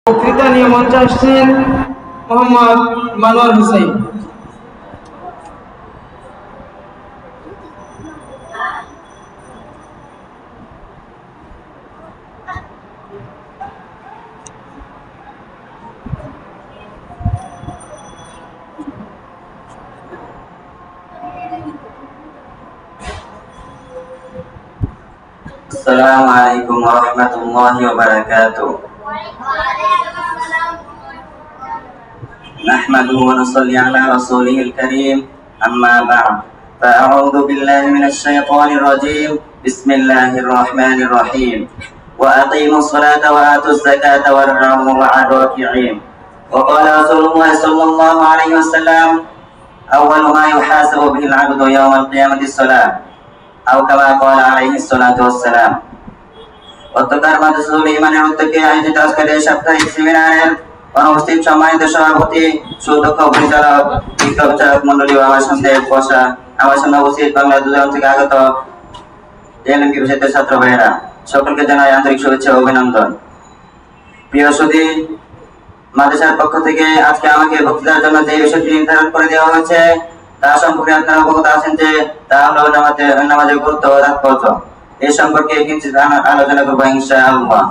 বক্তৃতা নিয়ে মঞ্চে আসছেন মোহাম্মদ মানোয়ার হোসেন। السلام عليكم ورحمة الله وبركاته. نحمده ونصلي على رسوله الكريم. أما بعد فأعوذ بالله من الشيطان الرجيم. بسم الله الرحمن الرحيم. وأقيموا الصلاة وآتوا الزكاة واركعوا مع الراكعين. وقال رسول الله صلى الله عليه وسلم: أول ما يحاسب به العبد يوم القيامة الصلاة. أو كما قال عليه الصلاة والسلام. অত্যকার মাদ্রাসাতুল ইমানের উদ্যোগে আয়োজিত আজকের এই সাপ্তাহিক সেমিনারের অনুপস্থিত সম্মানিত সভাপতি, সুদক্ষ পরিচালক, বিচারক মন্ডলী, আমার সামনে বসা, আমার সামনে উপস্থিত বাংলা দুজন থেকে আগত জেএলএমকে বিশেষজ্ঞ ছাত্র ভাইয়েরা, সকলকে জানাই আন্তরিক শুভেচ্ছা ও অভিনন্দন। প্রিয় সুধী, মাদ্রাসার পক্ষ থেকে আজকে আমাকে বক্তৃতার জন্য যে বিষয়টি নির্ধারণ করে দেওয়া হয়েছে তা সম্পর্কে আপনারা অবগত আছেন যে তা হলো নামাজের গুরুত্ব ও তাৎপর্য। এই সম্পর্কে কিঞ্চিৎ আলোচনা করবো ইনশাআল্লাহ।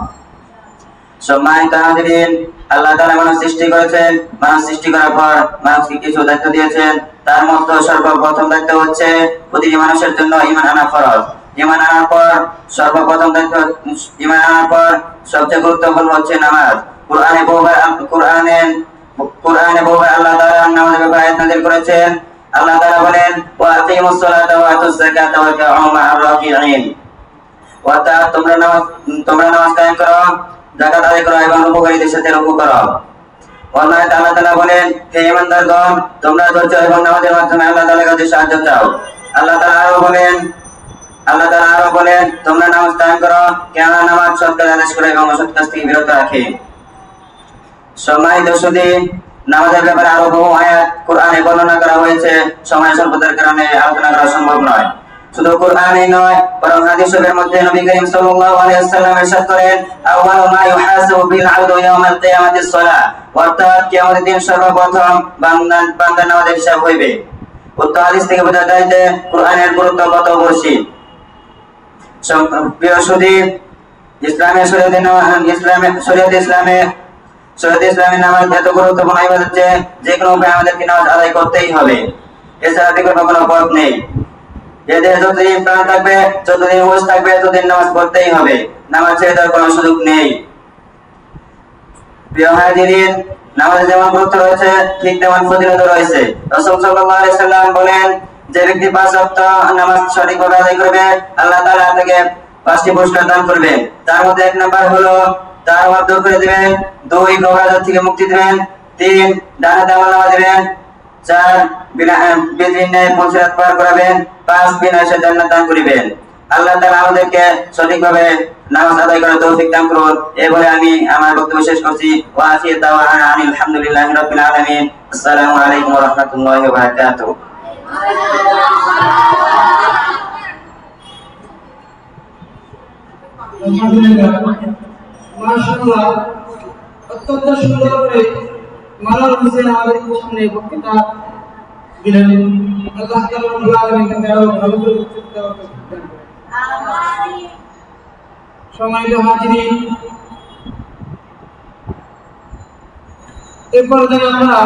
সম্মানিত হাজিরিন, আল্লাহ তাআলা মানুষ সৃষ্টি করেছেন। মানুষ সৃষ্টি করার পর মানুষকে কিছু দায়িত্ব দিয়েছেন। তার মধ্যে সর্বপ্রথম দায়িত্ব হচ্ছে প্রতিটি মানুষের জন্য ঈমান আনা ফরজ। ঈমান আনার পর সর্বপ্রথম দায়িত্ব, ঈমান আনার পর সবচেয়ে গুরুত্বপূর্ণ হচ্ছে নামাজ। কোরআনে বহুবার আল্লাহ তাআলা নামাজের ব্যাপারে আয়াত নাযিল করেছেন। আল্লাহ তাআলা বলেন, ওয়া আকিমুস সালাতা ওয়া আতুজ যাকাতা ওয়ারকাউ মা'আর রাকিঈন। অর্থাৎ তোমরা নামাজ কায়েম করো, যাকাত আদায় করো এবং উপকারীদের সাথে রুকু করো। অন্যথায় আল্লাহ তাআলা বলেন, হে ঈমানদারগণ, তোমরা ধৈর্য এবং নামাজের মাধ্যমে আল্লাহ তাআলার কাছে সাহায্য চাও। আল্লাহ তাআলা আরো বলেন, তোমরা নামাজ কায়েম করো, কেননা নামাজ সৎ কাজ আদেশ করে এবং অসৎ কাজ থেকে বিরত রাখে। সম্মানিত সুধী, নামাজের ব্যাপারে আরো বহু আয়াত কোরআনে বর্ণনা করা হয়েছে। সময় স্বল্পতার কারণে আলোচনা করা সম্ভব নয়। শুধু কোরআনই নয়, বরং হাদিস শরীফের মধ্যে নবী করিম সাল্লাল্লাহু আলাইহি ওয়াসাল্লাম ইরশাদ করেন, আউয়ালু মা ইউহাসাবু বিল আবদু ইয়াওমাল কিয়ামাতিস সালাহ। অর্থাৎ কিয়ামতের দিন সর্বপ্রথম বান্দার নামাজের হিসাব হইবে। উক্ত হাদিস থেকে বোঝা যায় যে কোরআনের গুরুত্ব কত বেশি। প্রিয় সুধী, শরীয়তে ইসলামে নামাজ এত গুরুত্বপূর্ণ ইবাদত যে যেকোনো উপায়ে আমাদেরকে নামাজ আদায় করতেই হবে। এছাড়া বিকল্প কোনো পথ নেই। এদের যতদিন প্রাণ থাকবে, যতদিন হুঁশ থাকবে, ততদিন নামাজ পড়তেই হবে। নামাজ ছেড়ে দেওয়ার কোনো সুযোগ নেই। প্রিয় হাজিরিন, নামাজে যেমন গুরুত্ব রয়েছে ঠিক তেমন ফজিলতও রয়েছে। রাসূল সাল্লাল্লাহু আলাইহি সাল্লাম বলেন, যে ব্যক্তি 5 ওয়াক্ত নামাজ সঠিকভাবে আদায় করবে, আল্লাহ তাআলা তাকে 5টি পুরস্কার দান করবেন। তার মধ্যে 1 নাম্বার হলো তার ওয়াজ দূর করে দিবেন, 2 কবিরাত থেকে মুক্তি দিবেন, 3 জান্নাতে আমল নামা দিবেন, 4 বিনা ফুলসিরাত পার করাবেন, 5 বিনাশে জান্নাত দান করিবেন। আল্লাহ তাআলা আমাদেরকে সঠিকভাবে নামাজ আদায় করার তৌফিক দান করুন। এই বলে আমি আমার বক্তব্য শেষ করছি। ওয়া আখিরু দাওয়ানা আলহামদুলিল্লাহি রাব্বিল আলামিন। আসসালামু আলাইকুম ওয়া রাহমাতুল্লাহি ওয়া বারাকাতুহু। আলহামদুলিল্লাহ, মাশাআল্লাহ, অত্যন্ত সুন্দর করে মানোয়ার হোসেন আমাদের সামনে বক্তৃতা দিলেন। আল্লাহ তাআলা রব্বুল আলামিন তাকে আরো ভালো করে বক্তৃতা দেওয়ার তৌফিক দান করুন। আমিন। সম্মানিত হাজিরিন, এরপর আমরা